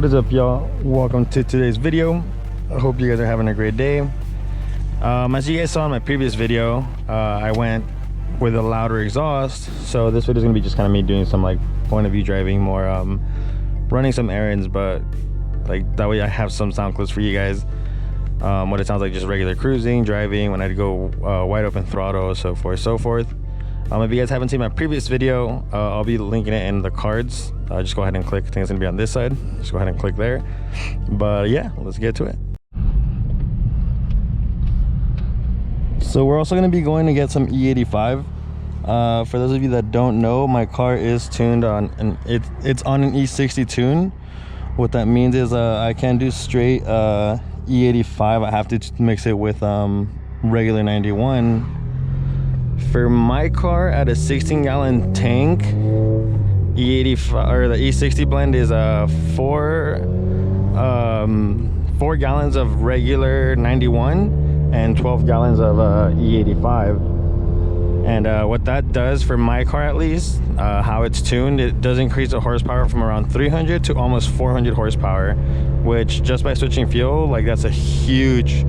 What is up, y'all? Welcome to today's video. I hope you guys are having a great day. As you guys saw in my previous video, I went with a louder exhaust, so this video is gonna be just kind of me doing some like point of view driving, more running some errands, but like that way I have some sound clips for you guys. What it sounds like, just regular cruising, driving, when I go wide open throttle, so forth, so forth. If you guys haven't seen my previous video, I'll be linking it in the cards. Just go ahead and click. I think it's gonna be on this side. Just go ahead and click there. But yeah, let's get to it. So we're also gonna be going to get some E85. For those of you that don't know, my car is tuned on, it's on an E60 tune. What that means is I can't do straight E85. I have to mix it with regular 91. For my car at a 16-gallon tank, E85 or the E60 blend is 4 gallons of regular 91 and 12 gallons of E85. And what that does for my car, at least, how it's tuned, it does increase the horsepower from around 300 to almost 400 horsepower, which just by switching fuel, like that's a huge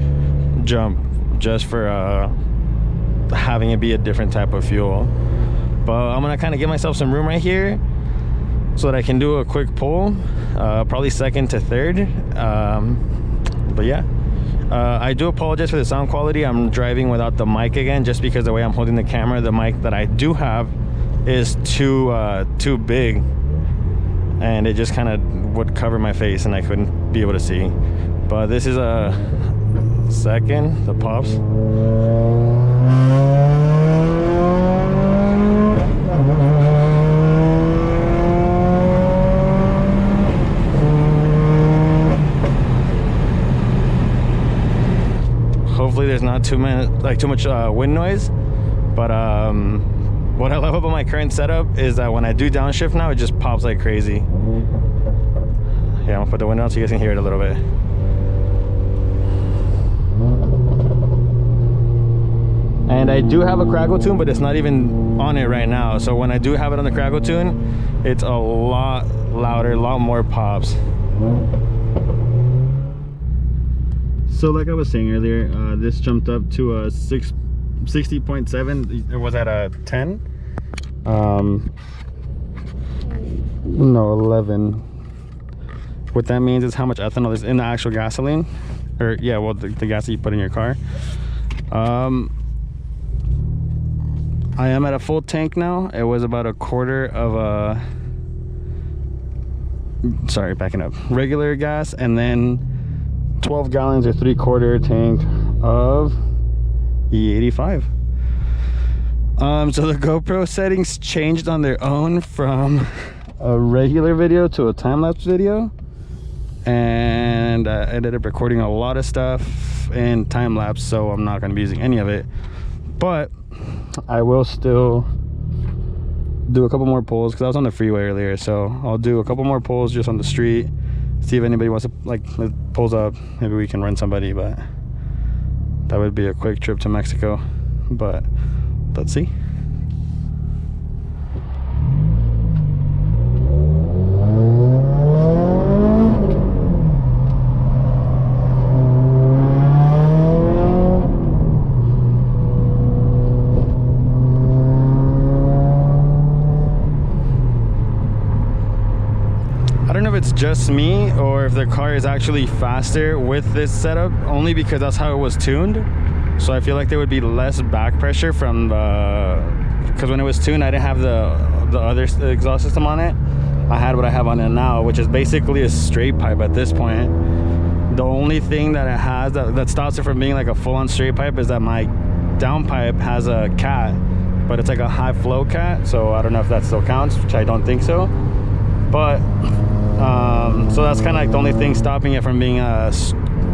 jump just for having it be a different type of fuel. But I'm gonna kind of give myself some room right here so that I can do a quick pull, probably second to third. But yeah, I do apologize for the sound quality. I'm driving without the mic again, just because the way I'm holding the camera, the mic that I do have is too big, and it just kind of would cover my face and I couldn't be able to see. But this is a second, the pops. Hopefully there's not too much wind noise, but what I love about my current setup is that when I do downshift now, it just pops like crazy. Yeah, I'm gonna put the window on so you guys can hear it a little bit. And I do have a Craggle tune, but it's not even on it right now. So when I do have it on the Craggle tune, it's a lot louder, a lot more pops. So like I was saying earlier, this jumped up to a 60.7. It was at a 10. No, 11. What that means is how much ethanol is in the actual gasoline, or yeah, well, the gas that you put in your car. I am at a full tank now. It was about a quarter of a, sorry, backing up, regular gas, and then 12 gallons or 3/4 tank of E85. So the GoPro settings changed on their own from a regular video to a time-lapse video, and I ended up recording a lot of stuff in time-lapse, so I'm not going to be using any of it. But I will still do a couple more pulls because I was on the freeway earlier, so I'll do a couple more pulls just on the street, see if anybody wants to, like, pulls up, maybe we can run somebody. But that would be a quick trip to Mexico, but let's see. I don't know if it's just me or if the car is actually faster with this setup, only because that's how it was tuned. So I feel like there would be less back pressure from the, because when it was tuned, I didn't have the other exhaust system on it. I had what I have on it now, which is basically a straight pipe at this point. The only thing that it has that stops it from being like a full-on straight pipe is that my downpipe has a cat, but it's like a high flow cat, so I don't know if that still counts, which I don't think so. But so that's kind of like the only thing stopping it from being a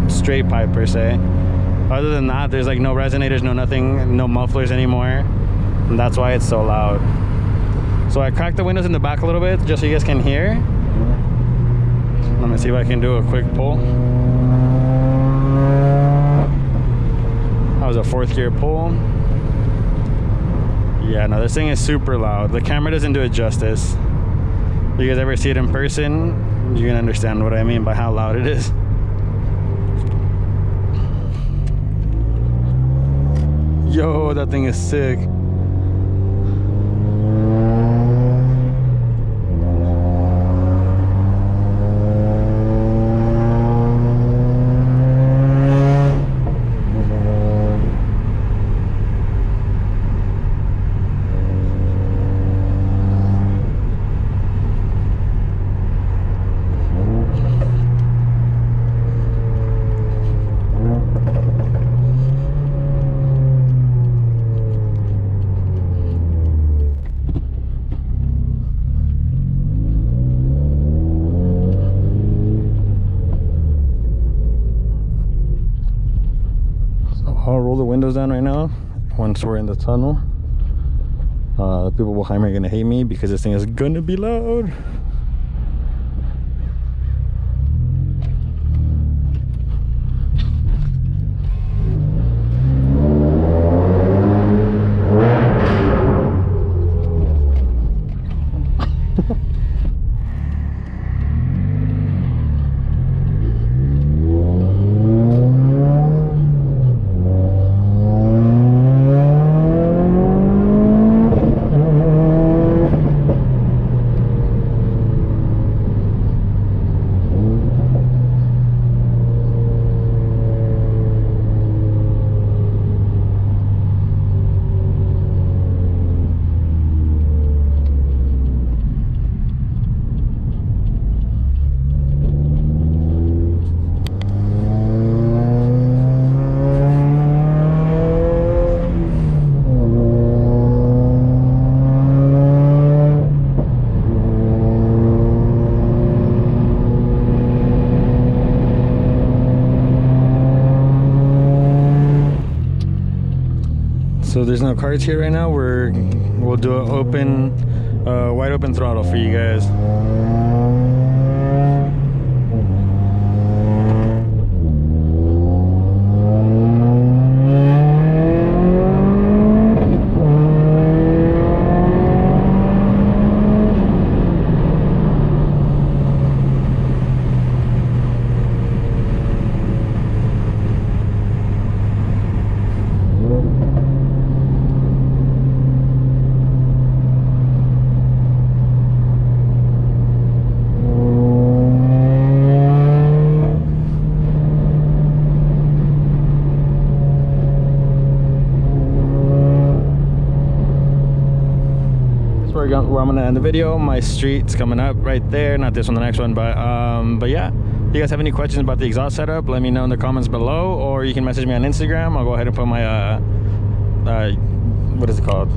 straight pipe per se. Other than that, there's like no resonators, no nothing, no mufflers anymore, and that's why it's so loud. So I cracked the windows in the back a little bit just so you guys can hear. Let me see if I can do a quick pull. That was a 4th gear pull. Yeah, no, this thing is super loud. The camera doesn't do it justice. You guys ever see it in person, you can understand what I mean by how loud it is. Yo, that thing is sick. I'll roll the windows down right now once we're in the tunnel. The people behind me are gonna hate me because this thing is gonna be loud. So there's no cars here right now. We'll do an open, wide open throttle for you guys. Where I'm gonna end the video. My street's coming up right there, not this one, the next one, but yeah, if you guys have any questions about the exhaust setup, let me know in the comments below, or you can message me on Instagram. I'll go ahead and put my what is it called,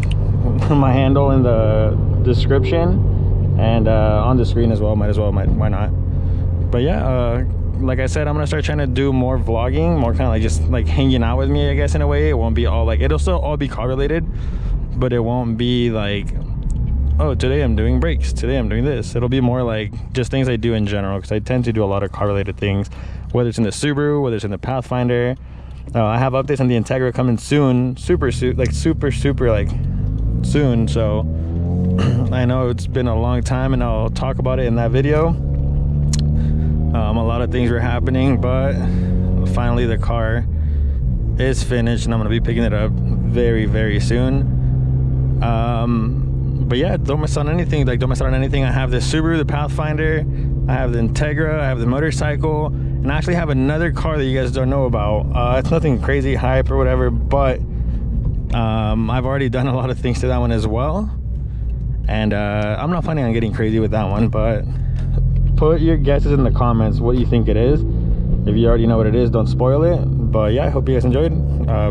my handle in the description and on the screen as well. Why not? But yeah, like I said, I'm gonna start trying to do more vlogging, more kind of like just like hanging out with me, I guess, in a way. It won't be all like, it'll still all be car related, but it won't be like, oh, today I'm doing brakes, today I'm doing this. It'll be more like just things I do in general, because I tend to do a lot of car related things, whether it's in the Subaru, whether it's in the Pathfinder. I have updates on the Integra coming soon, super like soon. So I know it's been a long time, and I'll talk about it in that video. A lot of things were happening, but finally the car is finished, and I'm gonna be picking it up very, very soon. But yeah, don't miss out on anything. Like, don't miss out on anything. I have the Subaru, the Pathfinder, I have the Integra, I have the motorcycle, and I actually have another car that you guys don't know about. It's nothing crazy hype or whatever, but I've already done a lot of things to that one as well, and I'm not planning on getting crazy with that one. But put your guesses in the comments what you think it is. If you already know what it is, don't spoil it. But yeah, I hope you guys enjoyed.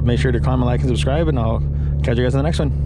Make sure to comment, like, and subscribe, and I'll catch you guys in the next one.